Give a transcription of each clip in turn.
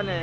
అలానే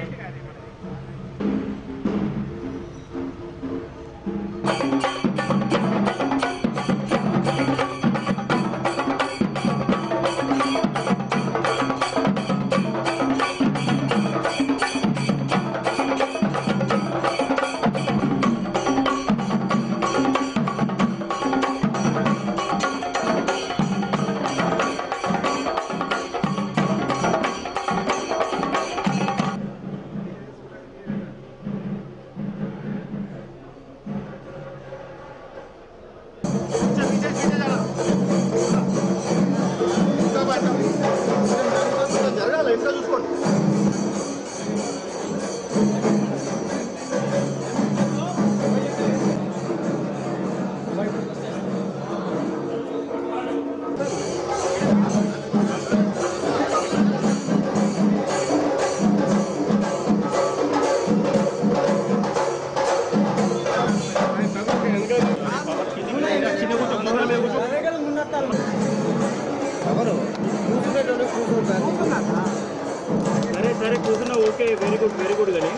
సరే కూర్చున్నా ఓకే వెరీ గుడ్ కానీ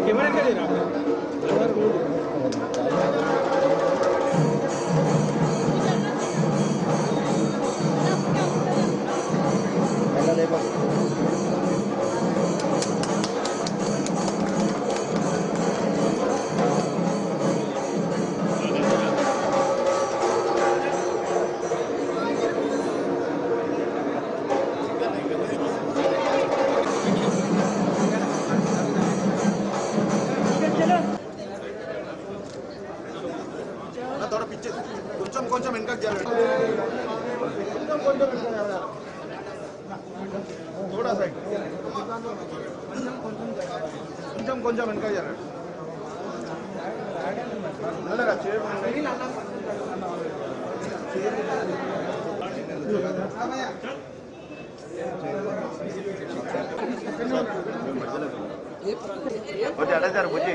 కెమెరా కొంచెం వెనక थोड़ा साइड కొంచెం వెనక జరగండి అలాగా బుజ్జి అడగారు బుజ్జి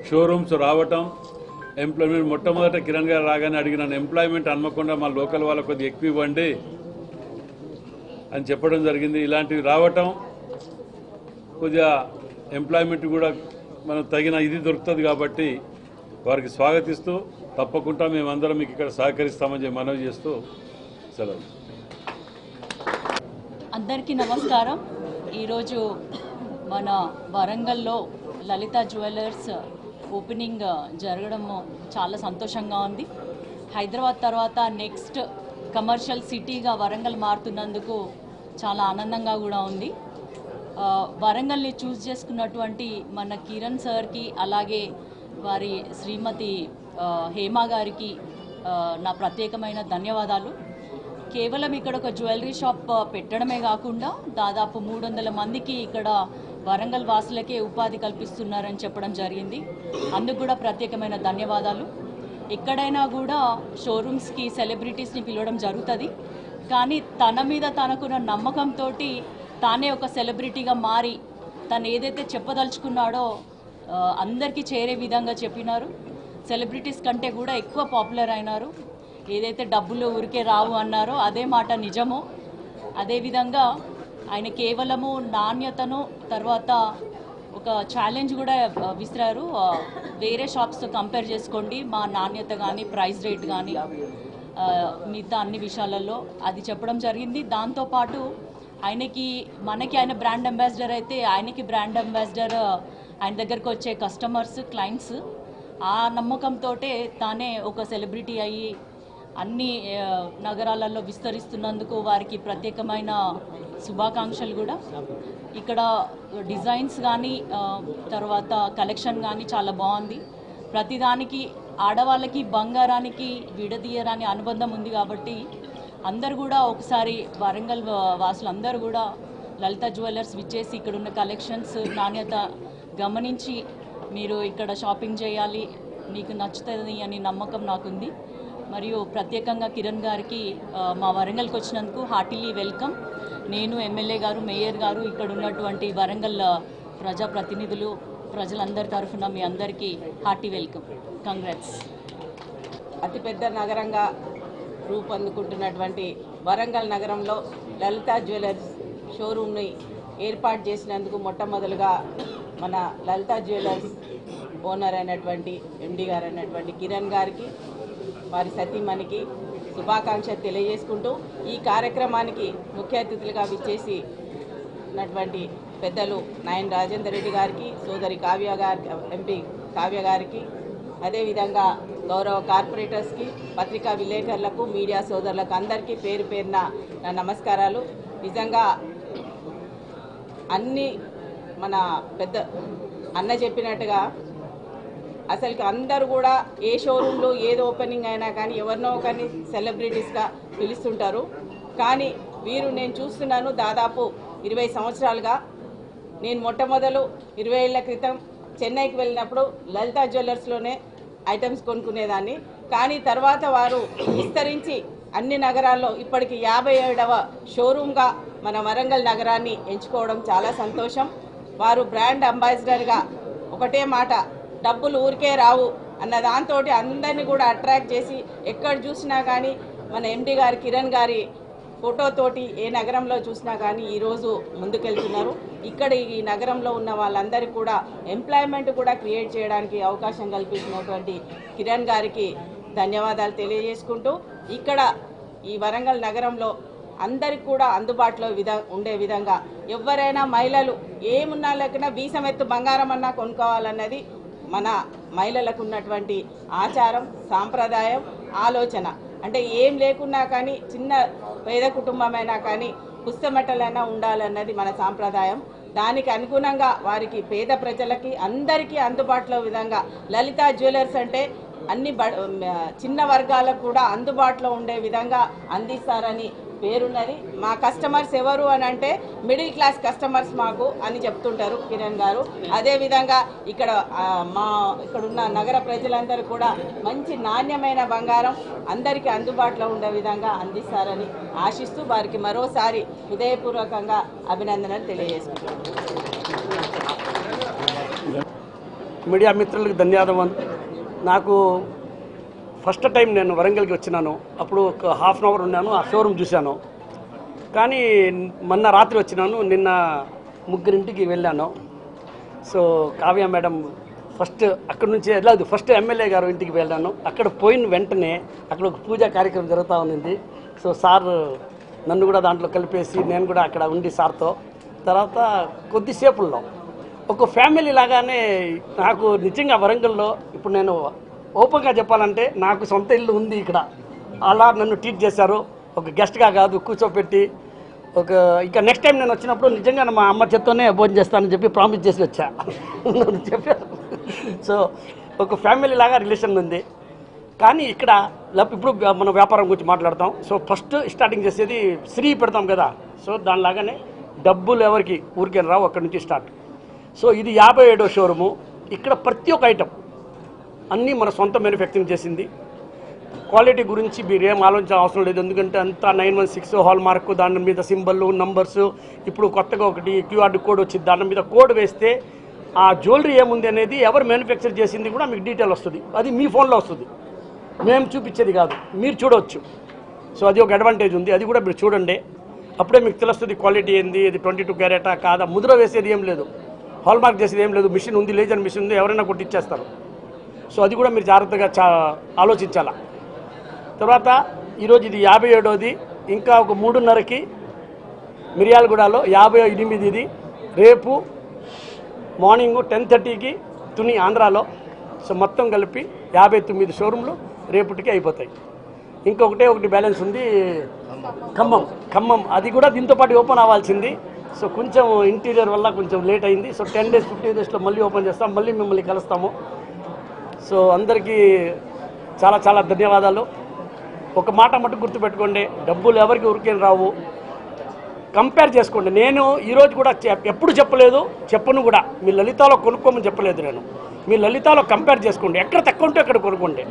షోరూమ్స్ రావటం ఎంప్లాయ్మెంట్ మొట్టమొదట కిరణ్ గారు రాగానే అడిగినాను ఎంప్లాయ్మెంట్ హన్మకొండ మా లోకల్ వాళ్ళ కొద్దిగా ఎక్కువ ఇవ్వండి అని చెప్పడం జరిగింది. ఇలాంటివి రావటం కొద్దిగా ఎంప్లాయ్మెంట్ కూడా మనం తగిన ఇది దొరుకుతుంది కాబట్టి వారికి స్వాగతిస్తూ తప్పకుండా మేమందరం మీకు ఇక్కడ సహకరిస్తామని మనవి చేస్తూ సెలవు. అందరికీ నమస్కారం. ఈరోజు మన వరంగల్లో లలిత జ్యువెలర్స్ ఓపెనింగ్ జరగడం చాలా సంతోషంగా ఉంది. హైదరాబాద్ తర్వాత నెక్స్ట్ కమర్షియల్ సిటీగా వరంగల్ మారుతున్నందుకు చాలా ఆనందంగా కూడా ఉంది. వరంగల్ని చూస్ చేసుకున్నటువంటి మన కిరణ్ సార్కి అలాగే వారి శ్రీమతి హేమ గారికి నా ప్రత్యేకమైన ధన్యవాదాలు. కేవలం ఇక్కడ ఒక జ్యువెలరీ షాప్ పెట్టడమే కాకుండా దాదాపు 300 మందికి ఇక్కడ వరంగల్ వాసులకే ఉపాధి కల్పిస్తున్నారని చెప్పడం జరిగింది. అందుకు కూడా ప్రత్యేకమైన ధన్యవాదాలు. ఎక్కడైనా కూడా షోరూమ్స్కి సెలబ్రిటీస్ని పిలవడం జరుగుతుంది, కానీ తన మీద తనకున్న నమ్మకంతో తానే ఒక సెలబ్రిటీగా మారి తను ఏదైతే చెప్పదలుచుకున్నాడో అందరికీ చేరే విధంగా చెప్పినారు. సెలబ్రిటీస్ కంటే కూడా ఎక్కువ పాపులర్ అయినారు. ఏదైతే డబ్బులు ఊరికే రావు అన్నారో అదే మాట నిజమో. అదేవిధంగా ఆయన కేవలము నాణ్యతను తర్వాత ఒక ఛాలెంజ్ కూడా విసిరారు. వేరే షాప్స్తో కంపేర్ చేసుకోండి, మా నాణ్యత కానీ ప్రైస్ రేట్ కానీ మిగతా అన్ని విషయాలలో అది చెప్పడం జరిగింది. దాంతోపాటు మనకి ఆయన బ్రాండ్ అంబాసిడర్ అయితే ఆయనకి బ్రాండ్ అంబాసిడర్ ఆయన దగ్గరకు వచ్చే కస్టమర్స్ క్లయింట్స్. ఆ నమ్మకంతో తానే ఒక సెలబ్రిటీ అయ్యి అన్ని నగరాలలో విస్తరిస్తున్నందుకు వారికి ప్రత్యేకమైన శుభాకాంక్షలు. కూడా ఇక్కడ డిజైన్స్ కానీ తర్వాత కలెక్షన్ కానీ చాలా బాగుంది. ప్రతిదానికి ఆడవాళ్ళకి బంగారానికి విడదీయరాని అనుబంధం ఉంది కాబట్టి అందరు కూడా ఒకసారి వరంగల్ వాసులందరూ కూడా లలిత జ్యువెలర్స్ విచ్చేసి ఇక్కడున్న కలెక్షన్స్ నాణ్యత గమనించి మీరు ఇక్కడ షాపింగ్ చేయాలి, మీకు నచ్చుతుంది అని నమ్మకం నాకుంది. మరియు ప్రత్యేకంగా కిరణ్ గారికి మా వరంగల్కి వచ్చినందుకు హార్టీలీ వెల్కమ్. నేను ఎమ్మెల్యే గారు మేయర్ గారు ఇక్కడ ఉన్నటువంటి వరంగల్ ప్రజాప్రతినిధులు, ప్రజలందరి తరఫున మీ అందరికీ హార్టీ వెల్కమ్. కంగ్రాట్స్. అతిపెద్ద నగరంగా రూపొందుకుంటున్నటువంటి వరంగల్ నగరంలో లలితా జ్యువెలర్స్ షోరూమ్ని ఏర్పాటు చేసినందుకు మొట్టమొదలుగా మన లలితా జ్యువెలర్స్ ఓనర్ అయినటువంటి ఎండి గారు అయినటువంటి కిరణ్ గారికి, వారి సతీమణికి శుభాకాంక్షలు తెలియజేసుకుంటూ ఈ కార్యక్రమానికి ముఖ్య అతిథులుగా విచ్చేసి ఉన్నటువంటి పెద్దలు నాయన్ రాజేందర్ రెడ్డి గారికి, సోదరి కావ్య గారికి, ఎంపీ కావ్య గారికి, అదేవిధంగా గౌరవ కార్పొరేటర్స్కి, పత్రికా విలేకరులకు, మీడియా సోదరులకు అందరికీ పేరు పేరున నా నమస్కారాలు. నిజంగా అన్నీ మన పెద్ద అన్న చెప్పినట్టుగా అసలుకి అందరూ కూడా ఏ షోరూంలో ఏది ఓపెనింగ్ అయినా కానీ ఎవరినో కానీ సెలబ్రిటీస్గా పిలుస్తుంటారు. కానీ వీరు నేను చూస్తున్నాను దాదాపు 20 సంవత్సరాలుగా. నేను మొట్టమొదలు 20 ఏళ్ల క్రితం చెన్నైకి వెళ్ళినప్పుడు లలితా జ్యువెలర్స్లోనే ఐటమ్స్ కొనుక్కునేదాన్ని. కానీ తర్వాత వారు విస్తరించి అన్ని నగరాల్లో ఇప్పటికి 57వ షోరూమ్గా మన వరంగల్ నగరాన్ని ఎంచుకోవడం చాలా సంతోషం. వారు బ్రాండ్ అంబాసిడర్గా ఒకటే మాట, డబ్బులు ఊరికే రావు అన్న దాంతో అందరినీ కూడా అట్రాక్ట్ చేసి ఎక్కడ చూసినా కానీ మన ఎండి గారి కిరణ్ గారి ఫోటోతోటి ఏ నగరంలో చూసినా కానీ ఈరోజు ముందుకెళ్తున్నారు. ఇక్కడ ఈ నగరంలో ఉన్న వాళ్ళందరికీ కూడా ఎంప్లాయ్మెంట్ కూడా క్రియేట్ చేయడానికి అవకాశం కల్పించినటువంటి కిరణ్ గారికి ధన్యవాదాలు తెలియజేసుకుంటూ, ఇక్కడ ఈ వరంగల్ నగరంలో అందరికి కూడా అందుబాటులో ఉండే విధంగా ఎవరైనా మహిళలు ఏమున్నా లేకున్నా వీసమెత్తు బంగారం అన్నా కొనుక్కోవాలన్నది మన మహిళలకు ఉన్నటువంటి ఆచారం, సాంప్రదాయం, ఆలోచన. అంటే ఏం లేకున్నా కానీ చిన్న పేద కుటుంబమైనా కానీ పుస్తమెట్టలైనా ఉండాలన్నది మన సాంప్రదాయం. దానికి అనుగుణంగా వారికి పేద ప్రజలకి అందరికీ అందుబాటులో విధంగా లలితా జ్యువెలర్స్ అంటే అన్ని చిన్న వర్గాలకు కూడా అందుబాటులో ఉండే విధంగా అందిస్తారని పేరున్నది. మా కస్టమర్స్ ఎవరు అని అంటే మిడిల్ క్లాస్ కస్టమర్స్ మాకు అని చెప్తుంటారు కిరణ్ గారు. అదేవిధంగా ఇక్కడున్న నగర ప్రజలందరూ కూడా మంచి నాణ్యమైన బంగారం అందరికీ అందుబాటులో ఉండే విధంగా అందిస్తారని ఆశిస్తూ వారికి మరోసారి హృదయపూర్వకంగా అభినందనలు తెలియజేసుకుంటున్నాను. మీడియా మిత్రులకు ధన్యవాదాలు. నాకు ఫస్ట్ టైం నేను వరంగల్కి వచ్చినాను. అప్పుడు ఒక హాఫ్ అన్ అవర్ ఉన్నాను, ఆ షోరూమ్ చూశాను. కానీ మొన్న రాత్రి వచ్చినాను, నిన్న ముగ్గురింటికి వెళ్ళాను. సో కావ్య మేడం ఫస్ట్ అక్కడ నుంచి వెళ్ళదు, ఫస్ట్ ఎమ్మెల్యే గారు ఇంటికి వెళ్ళాను. అక్కడ పోయిన వెంటనే అక్కడ ఒక పూజా కార్యక్రమం జరుగుతూ ఉంది. సో సార్ నన్ను కూడా దాంట్లో కలిపేసి నేను కూడా అక్కడ ఉండి సార్తో తర్వాత కొద్దిసేపుల్లో ఒక ఫ్యామిలీ లాగానే నాకు నిజంగా వరంగల్లో ఇప్పుడు నేను ఓపెన్గా చెప్పాలంటే నాకు సొంత ఇల్లు ఉంది ఇక్కడ. అలా నన్ను ట్రీట్ చేశారు, ఒక గెస్ట్గా కాదు కూర్చోపెట్టి. ఇక నెక్స్ట్ టైం నేను వచ్చినప్పుడు నిజంగా మా అమ్మ చేత్తోనే భోజనం చేస్తానని చెప్పి ప్రామిస్ చేసి వచ్చా చెప్పారు. సో ఒక ఫ్యామిలీ లాగా రిలేషన్ ఉంది. కానీ ఇక్కడ ఇప్పుడు మనం వ్యాపారం గురించి మాట్లాడతాం. సో ఫస్ట్ స్టార్టింగ్ చేసేది శ్రీ పెడతాం కదా, సో దానిలాగానే డబ్బులు ఎవరికి ఊరికే రావు, అక్కడి నుంచి స్టార్ట్. సో ఇది 57వ షోరూము. ఇక్కడ ప్రతి ఒక్క ఐటమ్ అన్నీ మన సొంత మ్యానుఫ్యాక్చరింగ్ చేసింది. క్వాలిటీ గురించి మీరు ఏం ఆలోచించాల్సిన అవసరం లేదు, ఎందుకంటే అంతా 916 హాల్ మార్క్, దాని మీద సింబల్ నంబర్స్. ఇప్పుడు కొత్తగా ఒకటి క్యూఆర్ కోడ్ వచ్చింది, దాని మీద కోడ్ వేస్తే ఆ జ్యువెలరీ ఏముంది అనేది ఎవరు మ్యానుఫ్యాక్చర్ చేసింది కూడా మీకు డీటెయిల్ వస్తుంది. అది మీ ఫోన్లో వస్తుంది, మేము చూపించేది కాదు, మీరు చూడవచ్చు. సో అది ఒక అడ్వాంటేజ్ ఉంది, అది కూడా మీరు చూడండి. అప్పుడే మీకు తెలుస్తుంది క్వాలిటీ ఏంది, ఇది 22 క్యారెటా కాదా. ముద్ర వేసేది ఏం లేదు, హాల్ మార్క్ చేసేది ఏం లేదు. మిషన్ ఉంది, లేజర్ మిషన్ ఉంది, ఎవరైనా కొట్టిచ్చేస్తారు. సో అది కూడా మీరు జాగ్రత్తగా ఆలోచించాలా. తర్వాత ఈరోజు ఇది 57వది. ఇంకా ఒక 3:30కి మిర్యాలగూడలో 58ఇది. రేపు మార్నింగ్ 10:30కి తుని ఆంధ్రాలో. సో మొత్తం కలిపి 59 షోరూంలు రేపటికి అయిపోతాయి. ఒకటి బ్యాలెన్స్ ఉంది ఖమ్మం. అది కూడా దీంతో పాటు ఓపెన్ అవ్వాల్సింది. సో కొంచెం ఇంటీరియర్ వల్ల కొంచెం లేట్ అయింది. సో 10 days 15 daysలో మళ్ళీ ఓపెన్ చేస్తాం, మళ్ళీ మిమ్మల్ని కలుస్తాము. సో అందరికీ చాలా చాలా ధన్యవాదాలు. ఒక మాట మటుకు గుర్తుపెట్టుకోండి, డబ్బులు ఎవరికి ఊరికేం రావు. కంపేర్ చేసుకోండి. నేను ఈరోజు కూడా ఎప్పుడు చెప్పలేదు, చెప్పను కూడా. మీ లలితాలో కొనుక్కోమని చెప్పలేదు నేను. మీ లలితాలో కంపేర్ చేసుకోండి, ఎక్కడ తక్కువ ఉంటే అక్కడ కొనుక్కోండి.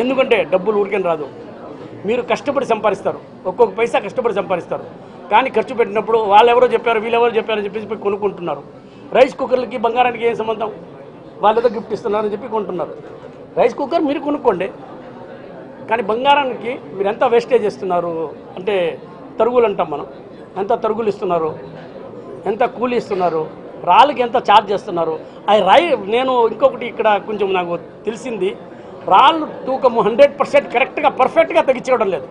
ఎందుకంటే డబ్బులు ఊరికేం రాదు. మీరు కష్టపడి సంపాదిస్తారు, ఒక్కొక్క పైసా కష్టపడి సంపాదిస్తారు. కానీ ఖర్చు పెట్టినప్పుడు వాళ్ళు ఎవరో చెప్పారు, వీళ్ళెవరో చెప్పారని చెప్పేసి కొనుక్కుంటున్నారు. రైస్ కుక్కర్లకి బంగారానికి ఏం సంబంధం? వాళ్ళేదో గిఫ్ట్ ఇస్తున్నారని చెప్పి కొంటున్నారు. రైస్ కుక్కర్ మీరు కొనుక్కోండి, కానీ బంగారానికి మీరు ఎంత వేస్టేజ్ ఇస్తున్నారు అంటే తరుగులు అంటాం మనం. ఎంత తరుగులు ఇస్తున్నారు, ఎంత కూలీ ఇస్తున్నారు, రాళ్ళకి ఎంత ఛార్జ్ చేస్తున్నారు. నేను ఇంకొకటి ఇక్కడ కొంచెం నాకు తెలిసింది, రాళ్ళు తూకం 100% కరెక్ట్గా పర్ఫెక్ట్గా తగ్గించడం లేదు.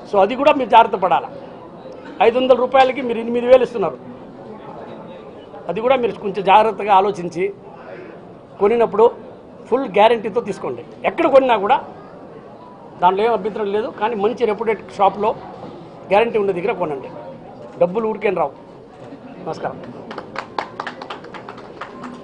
సో అది కూడా మీరు జాగ్రత్త పడాలి. 500 రూపాయలకి మీరు 8,000 ఇస్తున్నారు. అది కూడా మీరు కొంచెం జాగ్రత్తగా ఆలోచించి కొనినప్పుడు ఫుల్ గ్యారంటీతో తీసుకోండి. ఎక్కడ కొనినా కూడా దాంట్లో ఏం అభ్యంతరం లేదు, కానీ మంచి రెప్యూటెడ్ షాప్లో గ్యారంటీ ఉన్న దగ్గర కొనండి. డబ్బులు ఊరికేం రావు. నమస్కారం.